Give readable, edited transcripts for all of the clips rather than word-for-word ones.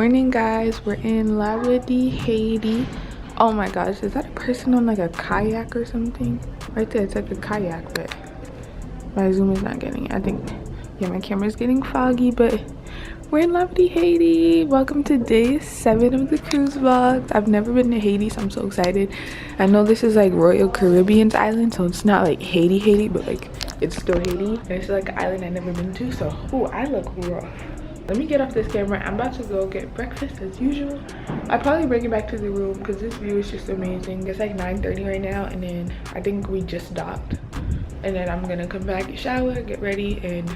morning, guys. We're in Labadee, Haiti. Oh my gosh, is that a person on like a kayak or something? Right there, it's like a kayak, but my zoom is not getting it. I think, yeah, my camera's getting foggy, but we're in Labadee, Haiti. Welcome to day 7 of the cruise vlogs. I've never been to Haiti, so I'm so excited. I know this is like Royal Caribbean's island, so it's not like Haiti, but like it's still Haiti. And it's like an island I've never been to, so ooh, I look rough. Let me get off this camera. I'm about to go get breakfast as usual. I'll probably bring it back to the room because this view is just amazing. It's like 9:30 right now, and then I think we just docked. And then I'm gonna come back, shower, get ready, and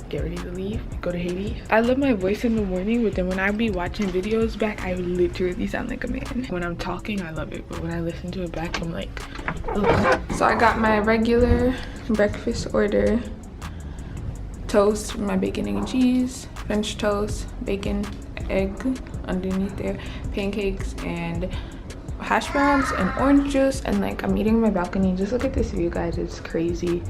get ready to leave, go to Haiti. I love my voice in the morning, but then when I be watching videos back, I literally sound like a man. When I'm talking, I love it, but when I listen to it back, I'm like, ugh. So I got my regular breakfast order. Toast with my bacon, egg, and cheese, French toast, bacon, egg underneath there, pancakes, and hash browns, and orange juice. And like, I'm eating on my balcony. Just look at this view, guys. It's crazy.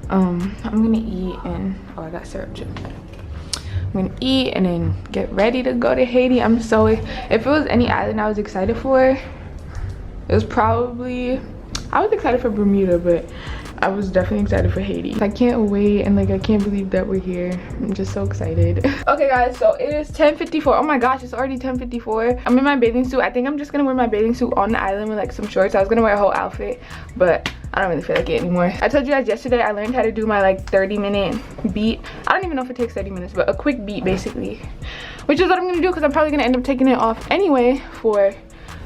I'm gonna eat, and oh, I got syrup chip. I'm gonna eat and then get ready to go to Haiti. I'm so, if it was any island I was excited for, it was probably, I was excited for Bermuda, but I was definitely excited for Haiti. I can't wait, and like I can't believe that we're here. I'm just so excited. Okay guys, so it is 10:54. Oh my gosh, it's already 10:54. I'm in my bathing suit. I think I'm just gonna wear my bathing suit on the island with like some shorts. I was gonna wear a whole outfit, but I don't really feel like it anymore. I told you guys yesterday I learned how to do my like 30-minute beat. I don't even know if it takes 30 minutes, but a quick beat basically, which is what I'm gonna do because I'm probably gonna end up taking it off anyway for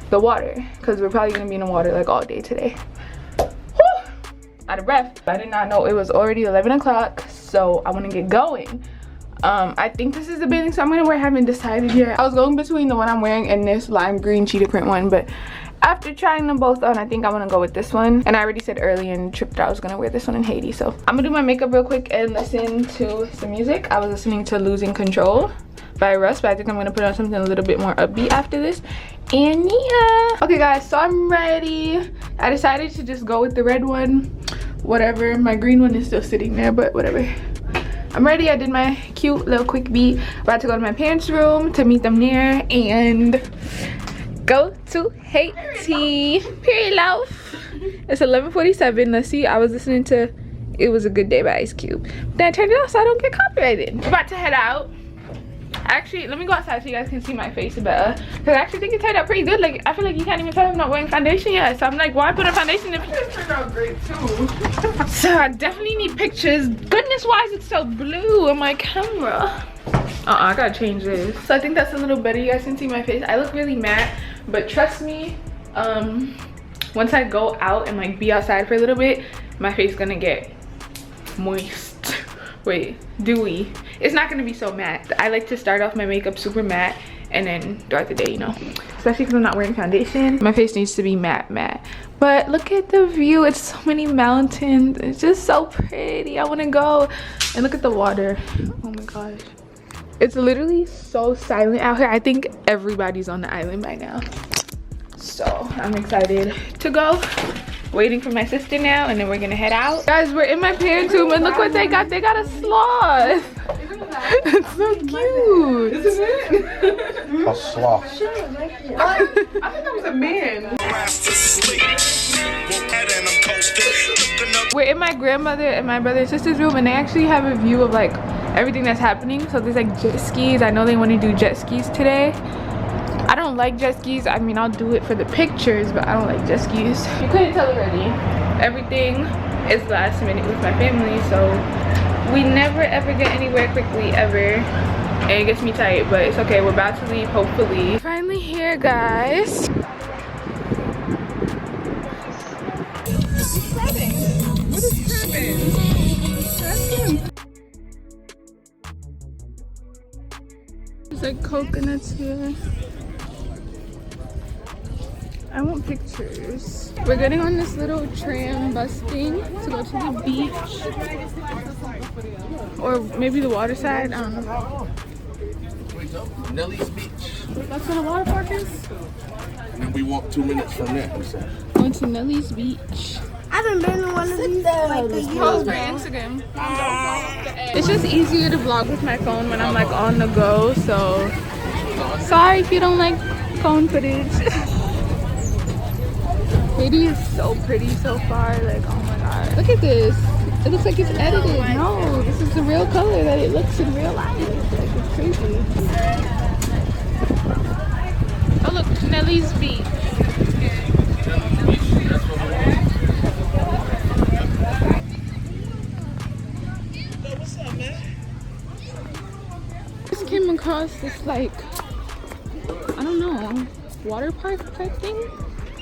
the water, because we're probably gonna be in the water like all day today. Out of breath. I did not know it was already 11 o'clock, so I want to get going. I think this is the bathing suit I'm gonna wear. I haven't decided yet. I was going between the one I'm wearing and this lime green cheetah print one, but after trying them both on, I think I'm gonna go with this one. And I already said earlier in the trip that I was gonna wear this one in Haiti, so I'm gonna do my makeup real quick and listen to some music. I was listening to Losing Control by Russ, but I think I'm gonna put on something a little bit more upbeat after this. And yeah, okay guys, so I'm ready. I decided to just go with the red one, whatever. My green one is still sitting there, but whatever. I'm ready. I did my cute little quick beat. About to go to my parents' room to meet them there and go to Haiti. Period, love. It's 11:47. Let's see, I was listening to It Was a Good Day by Ice Cube. Then I turned it off so I don't get copyrighted. We're about to head out. Actually, let me go outside so you guys can see my face better, because I actually think it turned out pretty good. Like, I feel like you can't even tell I'm not wearing foundation yet, so I'm like, why put a foundation if it turned out great too? So I definitely need pictures. Goodness wise, it's so blue on my camera. I gotta change this. So I think that's a little better. You guys can see my face. I look really matte, but trust me, once I go out and like be outside for a little bit, my face is gonna get moist. Wait, dewy. It's not gonna be so matte. I like to start off my makeup super matte and then throughout the day, you know, especially because I'm not wearing foundation. My face needs to be matte. But look at the view. It's so many mountains. It's just so pretty. I want to go. And look at the water. Oh my gosh, it's literally so silent out here. I think everybody's on the island by now, so I'm excited to go. Waiting for my sister now, and then we're gonna head out. Guys, we're in my parents' room, and look what they got. They got a sloth. It's so cute. Isn't it? A sloth. I think that was a man. We're in my grandmother and my brother and sister's room, and they actually have a view of like everything that's happening. So there's like jet skis. I know they want to do jet skis today. I don't like jet skis. I mean, I'll do it for the pictures, but I don't like jet skis. You couldn't tell already. Everything is last minute with my family, so we never ever get anywhere quickly ever, and it gets me tight, but it's okay. We're about to leave, hopefully. Finally here, guys. What is happening? There's like coconuts here. I want pictures. We're getting on this little tram bus thing to go to the beach. Or maybe the water side, I don't know. Nelly's Beach. That's where the water park is? And we walk 2 minutes from there, we said. Going to Nelly's Beach. I haven't been to one of these like a year. Post for Instagram. It's just easier to vlog with my phone when I'm like on the go, so Sorry if you don't like phone footage. Haiti is so pretty so far. Like, oh my god. Look at this. It looks like it's edited. No, this is the real color that it looks in real life. Like, it's crazy. Oh look, Nelly's Beach. Just came across this, like, I don't know, water park type thing?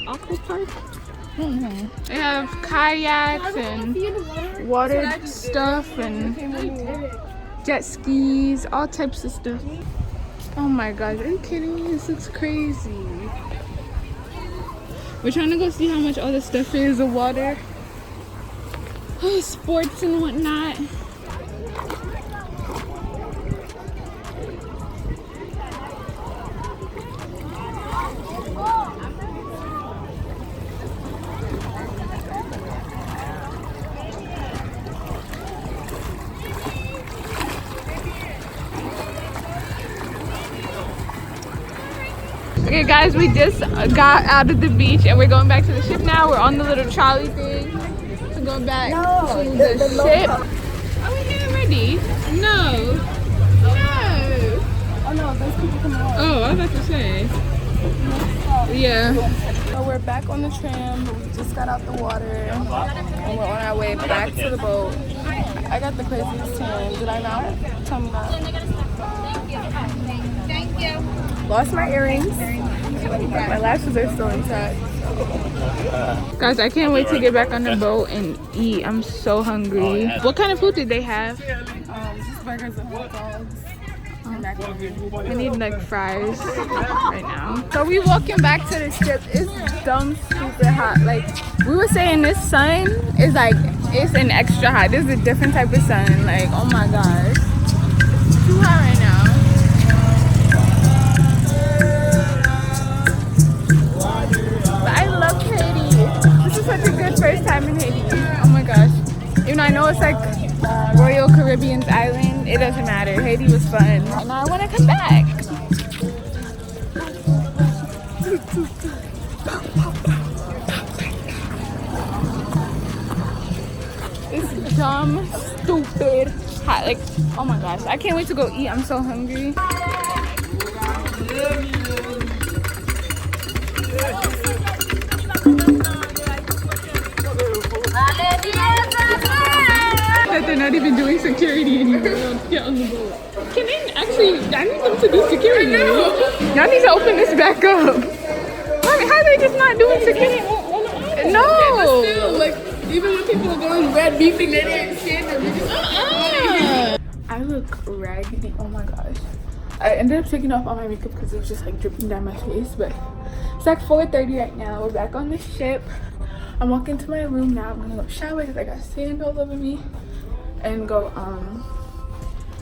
Aqua park? I don't know. They have kayaks and water stuff and jet skis, all types of stuff. Oh my gosh, are you kidding me? This looks crazy. We're trying to go see how much all this stuff is, the water, sports and whatnot. Okay guys, we just got out of the beach and we're going back to the ship now. We're on the little trolley thing to go back to the ship. Are we getting ready? No. No. Oh no, those people come out. Oh, I was about to say. Yeah. So we're back on the tram, but we just got out the water and we're on our way back to the boat. I got the craziest tan, did I not? Tell me that. Thank you. Lost my earrings. My lashes are still intact. Guys, I can't wait to get back on the boat and eat. I'm so hungry. What kind of food did they have? Just burgers and hot dogs. And macaroni. I need like fries right now. So we walking back to the ship. It's dumb stupid hot. Like we were saying, this sun is like, it's an extra hot. This is a different type of sun. Like, oh my gosh. It's too hot right now. Such a good first time in Haiti. Oh my gosh. Even though I know it's like Royal Caribbean's island, it doesn't matter. Haiti was fun. And I want to come back. It's dumb, stupid, hot. Like, oh my gosh. I can't wait to go eat. I'm so hungry. That they're not even doing security anymore. Get on the boat. Can they actually? I need them to do security. Y'all need to open this back up. I mean, how are they just not doing security? No. Still, like, even when people are going red beefing, they didn't stand there. I look raggedy. Oh my gosh. I ended up taking off all my makeup because it was just like dripping down my face. But it's like 4:30 right now. We're back on the ship. I'm walking to my room now. I'm gonna go shower because I got sand all over me. And go, I'm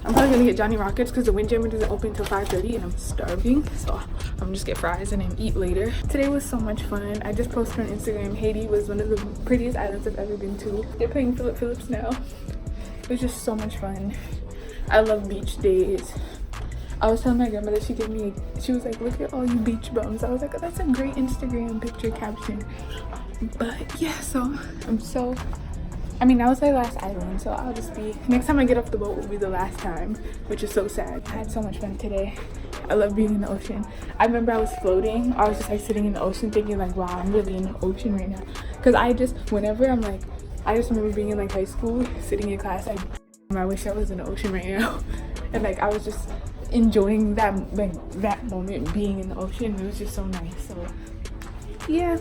probably gonna get Johnny Rockets because the Windjammer doesn't open until 5:30 and I'm starving. So I'm gonna just get fries and then eat later. Today was so much fun. I just posted on Instagram. Haiti was one of the prettiest islands I've ever been to. They're playing Philip Phillips now. It was just so much fun. I love beach days. I was telling my grandmother, she was like, look at all you beach bums. I was like, oh, that's a great Instagram picture caption. But yeah, so I mean, that was my last island, so I'll just be, next time I get off the boat will be the last time, which is so sad. I had so much fun today. I love being in the ocean. I remember I was floating. I was just like sitting in the ocean thinking like, wow, I'm really in the ocean right now. Because whenever I'm like, I just remember being in like high school, sitting in class, I wish I was in the ocean right now. And like, I was just enjoying that moment being in the ocean. It was just so nice. So yeah.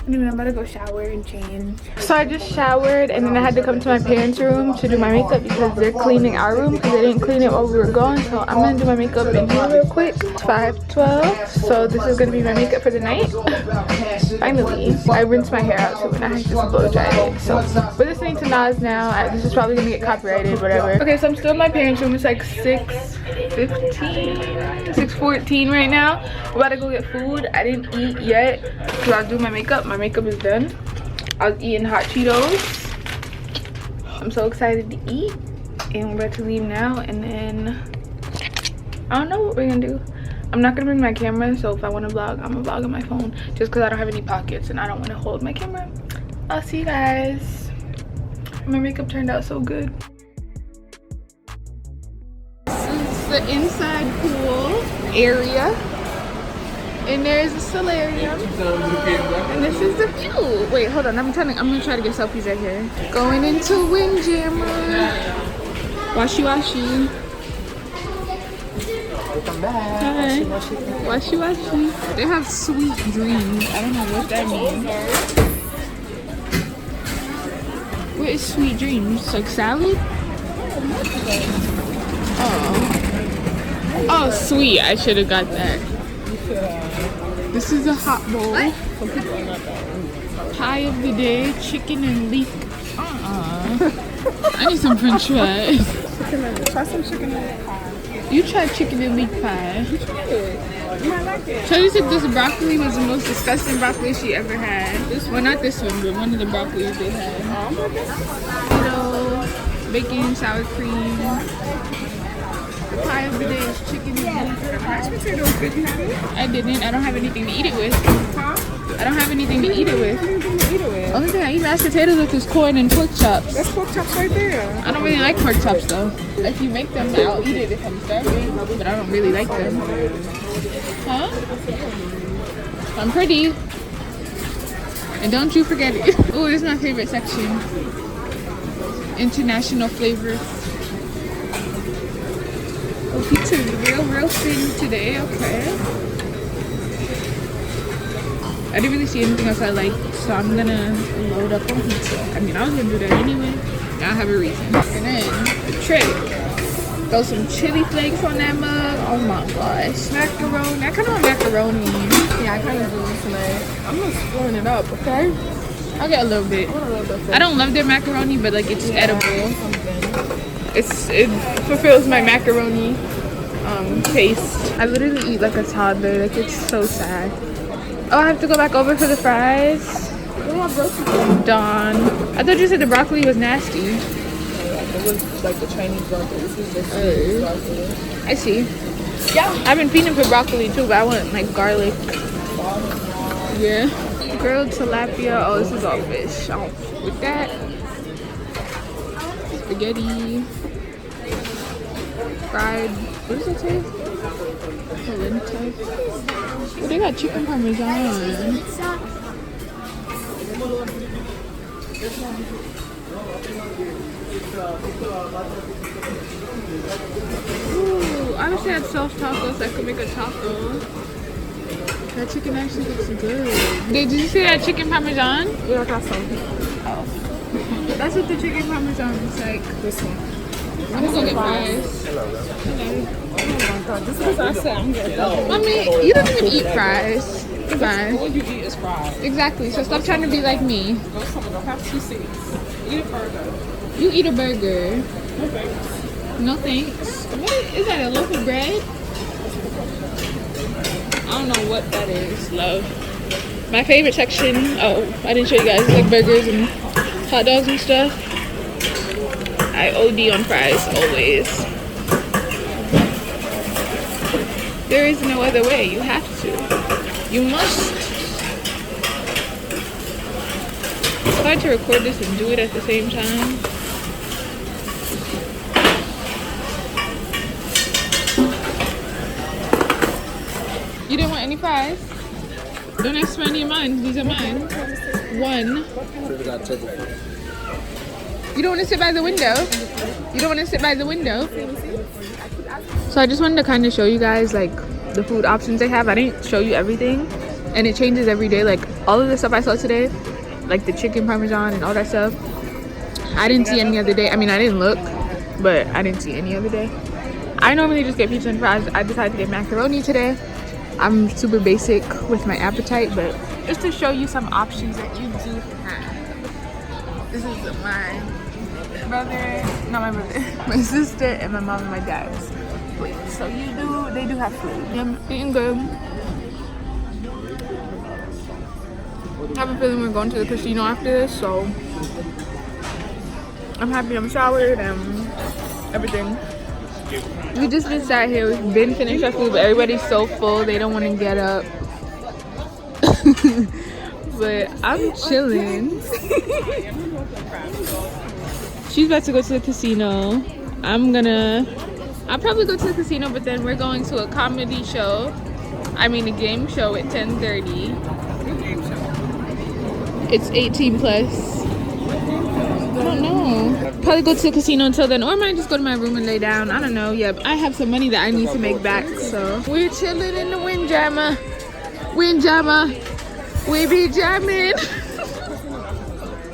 Anyway, I'm about to go shower and change. So I just showered and then I had to come to my parents' room to do my makeup because they're cleaning our room because they didn't clean it while we were gone. So I'm gonna do my makeup in here real quick. It's 5:12. So this is gonna be my makeup for the night. Finally. I rinsed my hair out too and I just blow dried it. So we're listening to Nas now. This is probably gonna get copyrighted, whatever. Okay, so I'm still in my parents' room. It's like 6:14 right now. We're about to go get food. I didn't eat yet because I'll do my makeup. My makeup is done. I was eating hot Cheetos. I'm so excited to eat. And we're about to leave now and then I don't know what we're gonna do. I'm not gonna bring my camera, so if I want to vlog, I'm gonna vlog on my phone just because I don't have any pockets and I don't want to hold my camera. I'll see you guys. My makeup turned out so good. This is the inside pool area. And there's a solarium. And this is the view. Wait, hold on. I'm gonna try to get selfies right here. Going into Windjammer. Washy washy. Welcome back. Hi. Washy washy. They have sweet dreams. I don't know what that means. What is sweet dreams? Like salad? Oh. Oh, sweet. I should have got that. This is a hot bowl. Pie of the day, chicken and leek. I need some french fries. Try some chicken and leek pie. You tried chicken and leek pie. You tried it. You might like it. Shawty said this broccoli was the most disgusting broccoli she ever had. Well, not this one, but one of the broccolis they had. Potato, bacon, sour cream. The pie of the day is chicken and leek. Mashed potatoes, did you have it? I didn't. I don't have anything to eat it with. Huh? I don't have anything to eat it with. Anything to eat it with? Only thing I eat mashed potatoes with is corn and pork chops. That's pork chops right there. I don't really like pork chops though. If you make them, I'll eat it if I'm starving, but I don't really like them. Huh? I'm pretty. And don't you forget it. Oh, this is my favorite section. International flavors. Oh, pizza's real thin today, okay. I didn't really see anything else I liked, so I'm gonna load up on pizza. I mean, I was gonna do that anyway. Now I have a reason. And then the trick. Throw some chili flakes on that mug. Oh my gosh. Macaroni. I kind of want macaroni. Yeah, I kind of do tonight. I'm just spoiling it up, okay? I'll get a little bit. I don't love their macaroni, but like it's edible. It fulfills my macaroni taste. I literally eat like a toddler. Like it's so sad. Oh, I have to go back over for the fries. Dawn. I thought you said the broccoli was nasty. It was like the Chinese broccoli. This is just broccoli. I see. Yeah. I've been feeding for broccoli too, but I want like garlic. Yeah. Grilled tilapia. Oh, this is all fish. Oh, with that. Spaghetti. Fried. What does it say? Polenta. Oh, they got chicken parmesan. Ooh, I wish they had soft tacos so I could make a taco. That chicken actually looks good. Did you see that chicken parmesan? Yeah, I got some. Oh. That's what the chicken parmesan looks like. This one. I'm gonna go get fries. Oh my god, this is what I said. I'm good. Mommy, you don't even eat fries. It's fine. All you eat is fries. Exactly, so stop trying to be like me. Go somewhere, don't have 2 seats. Eat a burger. You eat a burger. No thanks. No thanks. What is that, a loaf of bread? I don't know what that is, love. My favorite section, oh, I didn't show you guys, like burgers and hot dogs and stuff. I OD on fries, always. There is no other way, you have to. You must. It's hard to record this and do it at the same time. You didn't want any fries? Don't ask for any of mine. These are mine. One. You don't want to sit by the window? You don't want to sit by the window? So I just wanted to kind of show you guys like the food options they have. I didn't show you everything. And it changes every day. Like all of the stuff I saw today, like the chicken parmesan and all that stuff, I didn't see any other day. I mean, I didn't look, but I didn't see any other day. I normally just get pizza and fries. I decided to get macaroni today. I'm super basic with my appetite, but just to show you some options that you do have. This is my brother, not my brother, my sister and my mom and my dad's plate. So they do have food. I'm eating good. I have a feeling we're going to the casino after this, so I'm happy I'm showered and everything. We just been sat here. We've been finished our food, but everybody's so full they don't want to get up. But I'm chilling. She's about to go to the casino. I'll probably go to the casino, but then we're going to a comedy show. I mean a game show at 10:30. It's 18 plus. I don't know. Probably go to the casino until then, or I might just go to my room and lay down. I don't know. Yeah, I have some money that I need to make back, so we're chilling in the windjammer. Windjammer. We be jamming.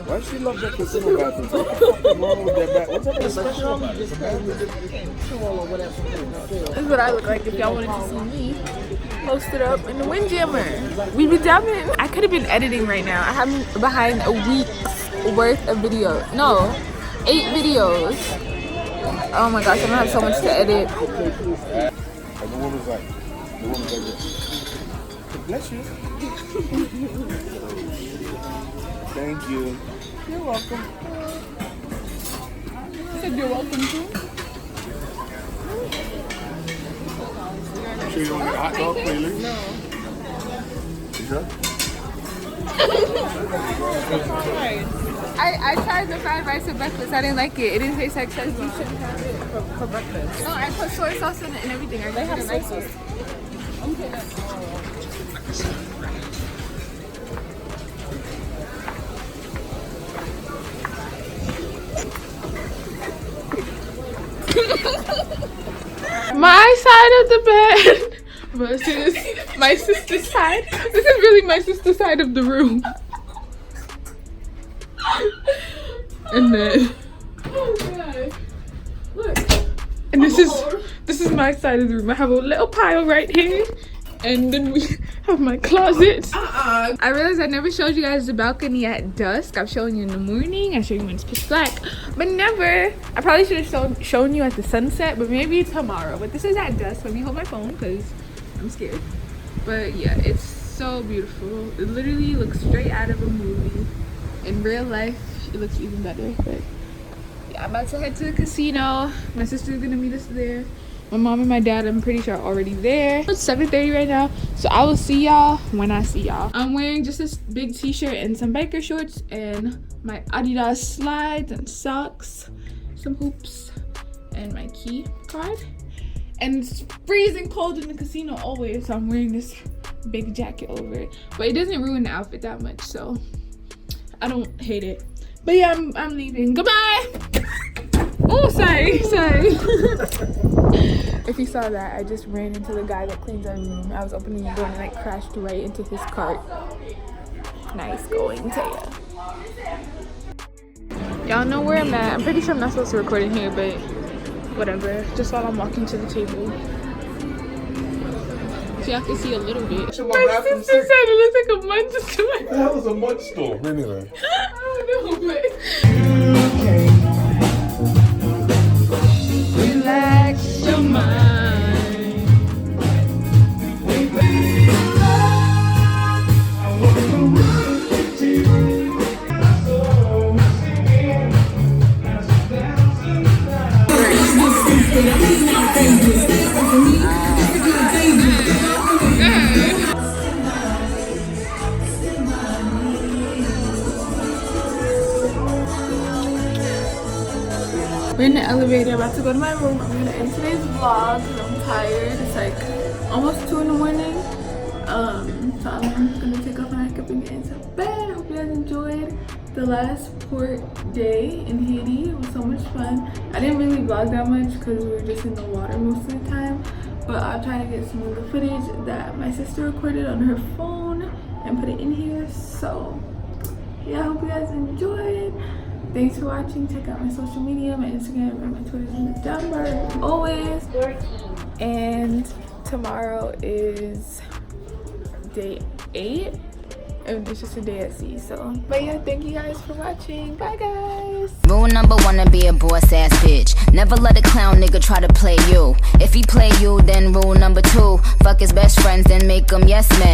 Why does she love that casino bathroom? What's wrong with that bath? What's up with the special? This is what I look like if y'all wanted to see me posted up in the windjammer. We be jamming. I could have been editing right now. I have behind a week's worth of video. No, 8 videos. Oh my gosh, I'm gonna have so much to edit. And the woman's like this. Bless you. Thank you. You're welcome. You said you're welcome too. I'm sure you don't get a hot dog, clearly. No. You sure? I tried the fried rice for breakfast. I didn't like it. It didn't taste like Szechuan. You shouldn't have it for breakfast. No, I put soy sauce in it and everything. I they have soy sauce. My side of the bed versus my sister's side. This is really my sister's side of the room. And then, oh god, look. And this is my side of the room. I have a little pile right here, and then we have my closet. I realized I never showed you guys the balcony at dusk. I've shown you in the morning. I showed you when it's pitch black, but never. I probably should have shown you at the sunset, but maybe tomorrow. But this is at dusk. Let me hold my phone because I'm scared. But yeah, it's so beautiful. It literally looks straight out of a movie. In real life, it looks even better. But yeah, I'm about to head to the casino. My sister's gonna meet us there. My mom and my dad, I'm pretty sure, are already there. It's 7:30 right now, so I will see y'all when I see y'all. I'm wearing just this big t-shirt and some biker shorts and my Adidas slides and socks, some hoops, and my key card. And it's freezing cold in the casino always, so I'm wearing this big jacket over it. But it doesn't ruin the outfit that much, so I don't hate it. But yeah, I'm leaving. Goodbye! Oh, sorry. If you saw that, I just ran into the guy that cleans our room. I was opening the door and I crashed right into his cart. Nice going, Taiya. Y'all know where I'm at. I'm pretty sure I'm not supposed to record in here, but whatever. Just while I'm walking to the table. So y'all can see a little bit. My sister said it looks like a munch store. What the hell is a munch store? Anyway. I don't know, but... Relax your mind. We're in the elevator, about to go to my room. I'm gonna end today's vlog because I'm tired. It's like almost 2 in the morning. So I'm gonna take off my makeup and get into bed. Hope you guys enjoyed the last port day in Haiti. It was so much fun. I didn't really vlog that much because we were just in the water most of the time. But I'll try to get some of the footage that my sister recorded on her phone and put it in here. So yeah, I hope you guys enjoyed. Thanks for watching. Check out my social media, my Instagram and my Twitter's in the down bar as always. And tomorrow is day 8 and it's just a day at sea. So but yeah, thank you guys for watching. Bye guys. Rule number 1 to be a boss ass bitch. Never let a clown nigga try to play you. If he play you, then rule number 2, fuck his best friends, then make them yes men.